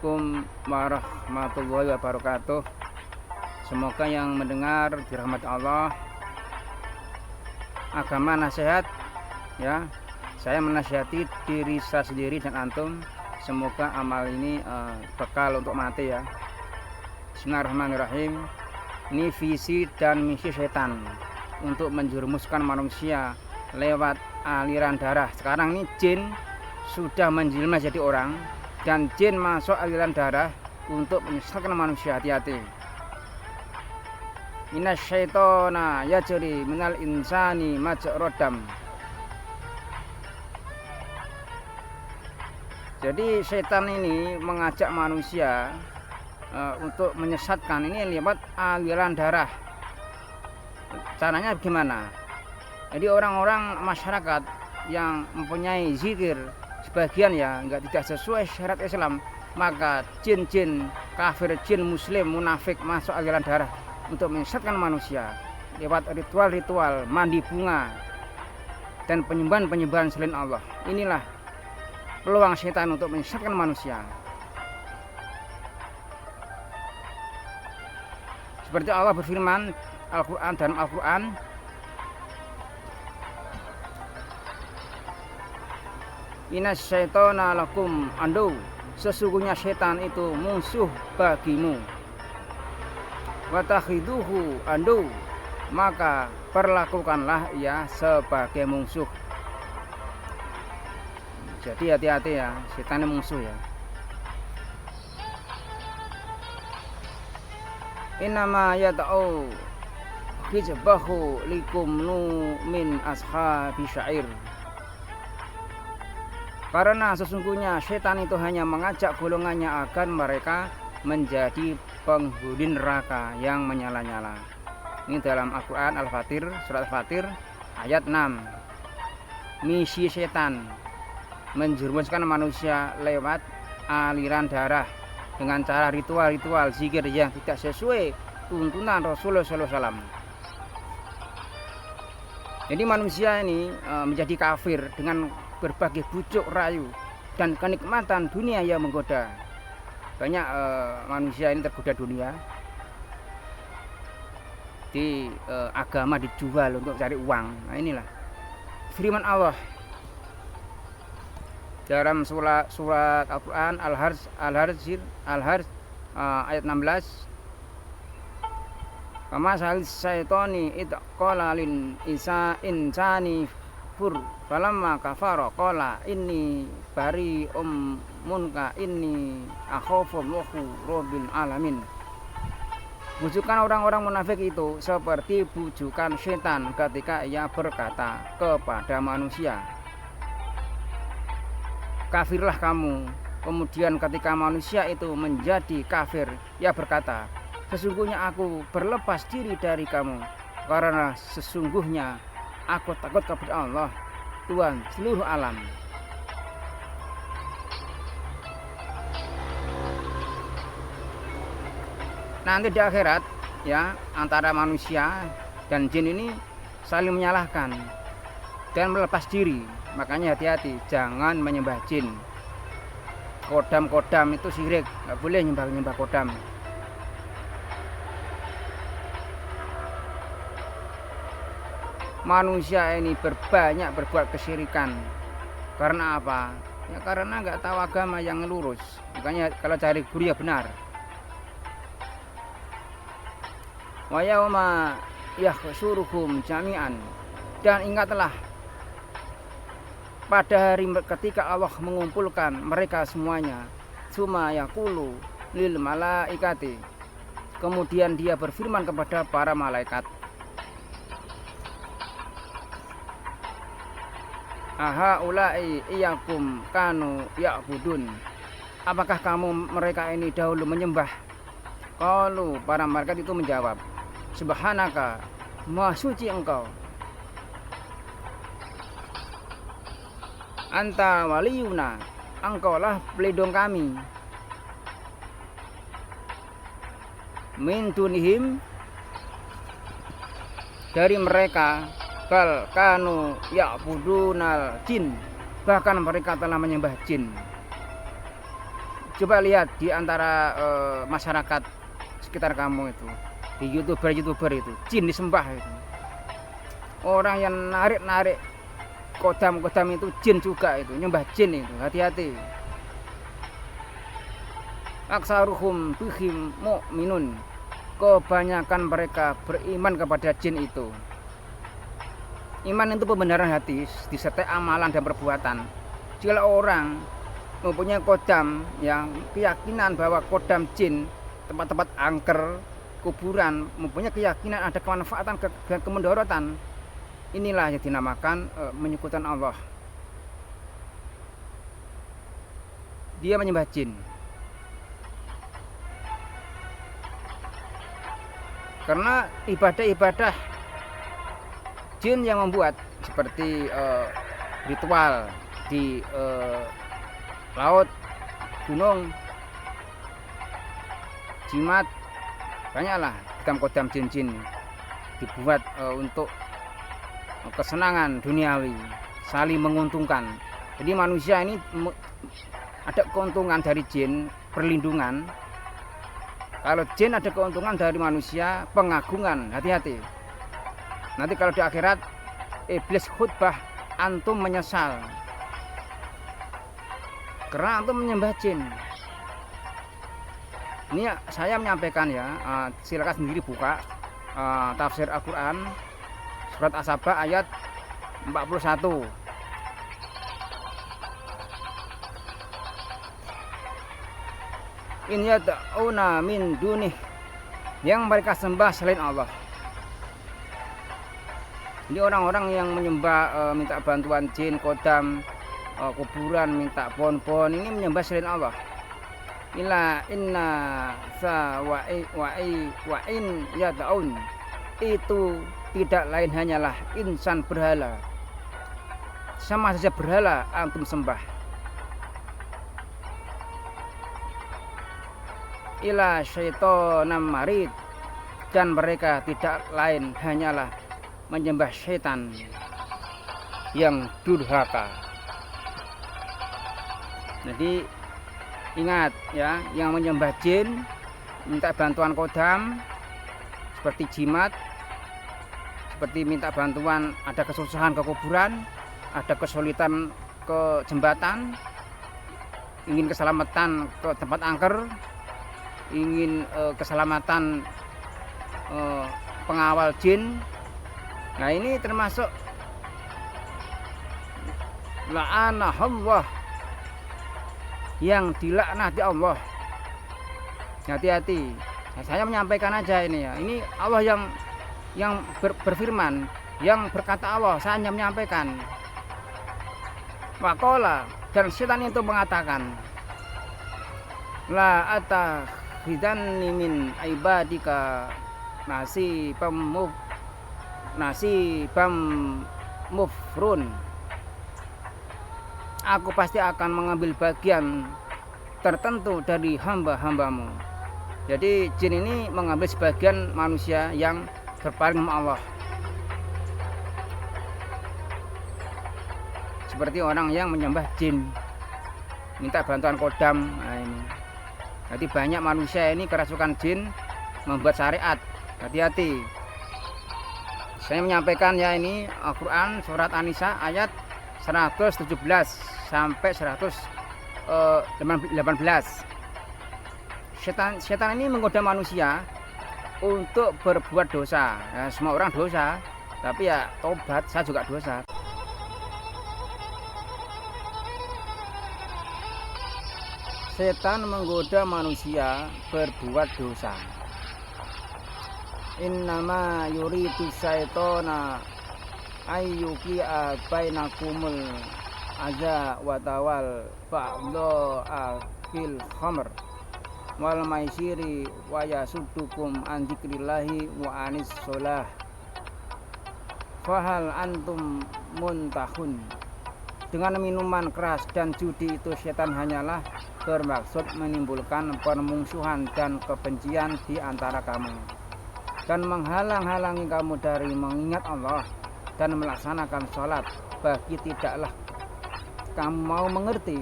Assalamualaikum warahmatullahi wabarakatuh. Semoga yang mendengar dirahmati Allah. Agama nasihat, ya. Saya menasihati diri saya sendiri dan antum. Semoga amal ini bekal untuk mati, ya. Bismillahirrahmanirrahim. Ini visi dan misi setan untuk menjerumuskan manusia lewat aliran darah. Sekarang ini jin sudah menjelma jadi orang, dan jin masuk aliran darah untuk menyesatkan manusia. Hati-hati. Inna syaitona yajri minal insani majrodam. Jadi setan ini mengajak manusia untuk menyesatkan ini lewat aliran darah. Caranya bagaimana? Jadi orang-orang masyarakat yang mempunyai zikir, sebagian ya tidak sesuai syariat Islam, maka jin-jin kafir, jin muslim, munafik masuk aliran darah untuk menyesatkan manusia lewat ritual-ritual mandi bunga dan penyembahan-penyembahan selain Allah. Inilah peluang setan untuk menyesatkan manusia. Seperti Allah berfirman Al-Quran dan Al-Quran, Inna syaitona lakum adu, sesungguhnya setan itu musuh bagimu. Watakhiduhu adu, maka perlakukanlah ia sebagai musuh. Jadi hati-hati ya, setan ini musuh ya. Innama yad'u hizbahu likumnu min ashabi syair. Karena sesungguhnya setan itu hanya mengajak golongannya agar mereka menjadi penghuni neraka yang menyala-nyala. Ini dalam Al-Quran Al-Fatir, surat Al-Fatir ayat 6. Misi setan menjerumuskan manusia lewat aliran darah dengan cara ritual-ritual zikir yang tidak sesuai tuntunan Rasulullah SAW. Jadi manusia ini menjadi kafir dengan berbagai bujuk rayu dan kenikmatan dunia yang menggoda. Banyak manusia ini tergoda dunia. Di agama dijual untuk cari uang. Nah, inilah firman Allah dalam surat Al-Quran Al-Harz ayat 16. Kama salis syaitani id qala lil insani fur falamma kafara qala inni bari munka inni akhafullahu rabbil alamin. Bujukan orang-orang munafik itu seperti bujukan setan ketika ia berkata kepada manusia, kafirlah kamu. Kemudian ketika manusia itu menjadi kafir, ia berkata, sesungguhnya aku berlepas diri dari kamu, karena sesungguhnya aku takut kepada Allah, Tuhan seluruh alam. Nanti di akhirat ya, antara manusia dan jin ini saling menyalahkan dan melepas diri. Makanya hati-hati, jangan menyembah jin. Kodam-kodam itu syirik, nggak boleh nyembah kodam. Manusia ini berbuat kesyirikan. Karena apa? Ya karena nggak tahu agama yang lurus. Makanya kalau cari guru ya benar. Wa yauma yahsyuruhum jami'an, dan ingatlah pada hari ketika Allah mengumpulkan mereka semuanya, summa yaqulu lil malaikati, kemudian dia berfirman kepada para malaikat, aha ulai iyakum kanu ya'budun, apakah kamu mereka ini dahulu menyembah? Qalu, para malaikat itu menjawab, subhanaka, maha suci engkau, anta waliyuna, engkaulah pelindung kami, min dunihim, dari mereka, bal kanu ya'budunal jin, bahkan mereka telah menyembah jin. Coba lihat di antara masyarakat sekitar kamu itu, di youtuber itu, jin disembah itu. Orang yang narik kodam itu jin juga itu, nyembah jin itu, hati-hati. Aksaruhum bihim mu'minun, kebanyakan mereka beriman kepada jin itu. Iman itu pembenaran hati disertai amalan dan perbuatan. Jika orang mempunyai kodam yang keyakinan bahwa kodam jin, tempat-tempat angker, kuburan, mempunyai keyakinan ada kemanfaatan dan kemudorotan, inilah yang dinamakan menyekutukan Allah. Dia menyembah jin. Karena ibadah-ibadah jin yang membuat seperti ritual di laut, gunung, jimat, banyaklah kodam jin dibuat untuk kesenangan duniawi, saling menguntungkan. Jadi manusia ini ada keuntungan dari jin, perlindungan. Kalau jin ada keuntungan dari manusia, pengagungan, hati-hati. Nanti kalau di akhirat iblis khutbah, antum menyesal karena antum menyembah jin. Ini saya menyampaikan ya, silakan sendiri buka tafsir Al-Quran surat As-Saba ayat 41. In yad'una min dunih, yang mereka sembah selain Allah. Ini orang-orang yang menyembah, minta bantuan jin, kodam, kuburan, minta pohon-pohon, ini menyembah selain Allah. Ila inna sa wa in yad'un, itu tidak lain hanyalah insan berhala. Sama saja berhala antum sembah. Ila syaitonam marid, dan mereka tidak lain hanyalah menyembah setan yang durhaka. Jadi ingat ya, yang menyembah jin, minta bantuan kodam seperti jimat, seperti minta bantuan, ada kesusahan ke kuburan, ada kesulitan ke jembatan, ingin keselamatan ke tempat angker, ingin keselamatan pengawal jin. Nah, ini termasuk la'anahullah, yang dilaknati Allah. Hati-hati. Nah, saya menyampaikan aja ini ya. Ini Allah yang berfirman, yang berkata Allah, saya hanya menyampaikan. Waqala, dan setan itu mengatakan, la atakhidanni min ibadika nasibam mufrun, aku pasti akan mengambil bagian tertentu dari hamba-hambamu. Jadi jin ini mengambil sebagian manusia yang berpaling sama Allah, seperti orang yang menyembah jin, minta bantuan kodam. Nah, ini jadi banyak manusia ini kerasukan jin, membuat syariat. Hati-hati. Saya menyampaikan ya, ini Al-Quran surat An-Nisa ayat 117 sampai 118. Setan ini menggoda manusia untuk berbuat dosa. Ya, semua orang dosa, tapi ya tobat, saya juga dosa. Setan menggoda manusia berbuat dosa. Innama yuridu syaitona ayyuki'a bainakumul aza wa tawal ba'dha fil khamr wal maisiri wa yasuddukum an dzikrillahi wa anis sholah fahal antum muntahun. Dengan minuman keras dan judi itu setan hanyalah bermaksud menimbulkan permusuhan dan kebencian di antara kamu, dan menghalang-halangi kamu dari mengingat Allah dan melaksanakan sholat. Bagi tidaklah kamu mau mengerti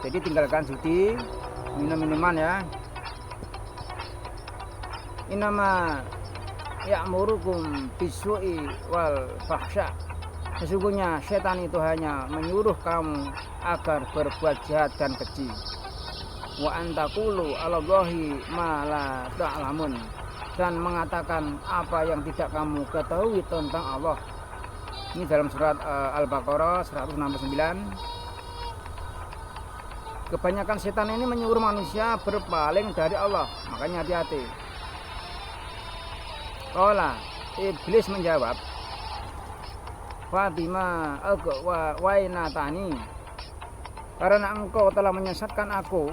Jadi tinggalkan judi, minum-minuman ya. Inama ya'murukum bisu'i wal fahsya. Sesungguhnya setan itu hanya menyuruh kamu agar berbuat jahat dan keji. Wa antaqulu 'alallahi ma la ta'lamun, dan mengatakan apa yang tidak kamu ketahui tentang Allah. Ini dalam surat Al-Baqarah 169. Kebanyakan setan ini menyuruh manusia berpaling dari Allah, makanya hati-hati. Qala, iblis menjawab, Fatima wainatani, karena engkau telah menyesatkan aku,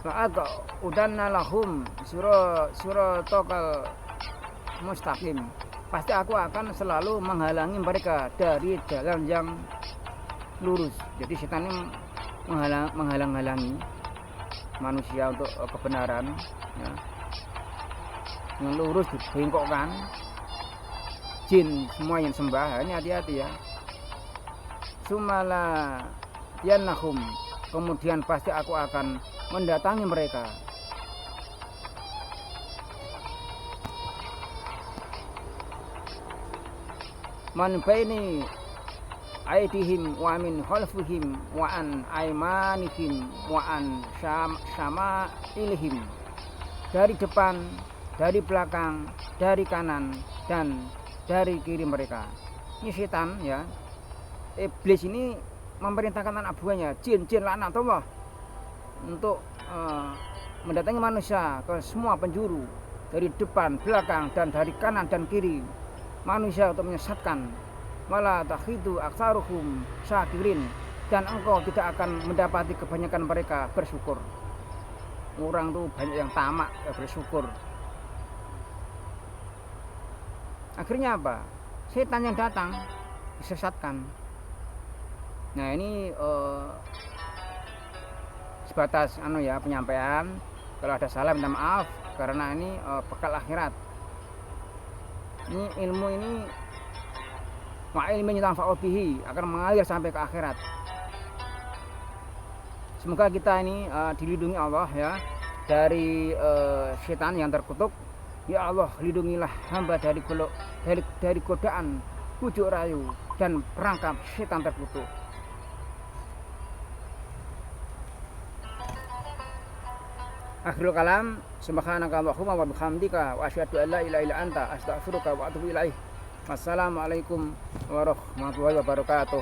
maka udanna lahum siratal mustaqim, pasti aku akan selalu menghalangi mereka dari jalan yang lurus. Jadi setan ini menghalang-halangi manusia untuk kebenaran ya. Yang lurus dibengkokkan. Jin semua yang sembah, ini hati-hati ya. Sumala yanahum, kemudian pasti aku akan mendatangi mereka. Man baini aidihim wa min khalfihim wa an aymanihim wa an syama'ilihim, dari depan, dari belakang, dari kanan, dan dari kiri mereka. Ini setan ya. Iblis ini memerintahkan anak buahnya, jin laknat Allah, untuk mendatangi manusia ke semua penjuru, dari depan, belakang, dan dari kanan dan kiri manusia, untuk menyesatkan. Wala takhidu aktsaruhum syakirin, dan engkau tidak akan mendapati kebanyakan mereka bersyukur. Orang tuh banyak yang tamak ya, bersyukur. Akhirnya apa? Setan yang datang disesatkan. Nah ini sebatas ya penyampaian. Kalau ada salah minta maaf, karena ini bekal akhirat. Ini ilmu ini wa ilmin yanfa'u bihi, akan mengalir sampai ke akhirat. Semoga kita ini dilindungi Allah ya dari setan yang terkutuk. Ya Allah, lindungilah hamba dari godaan, bujuk rayu, dan perangkap setan terkutuk. Akhirul kalam, subhanaka Allahumma wa bihamdika, wa asyhadu an la ilaha illa anta, astaghfiruka wa atubu ilaik. Wassalamualaikum warahmatullahi wabarakatuh.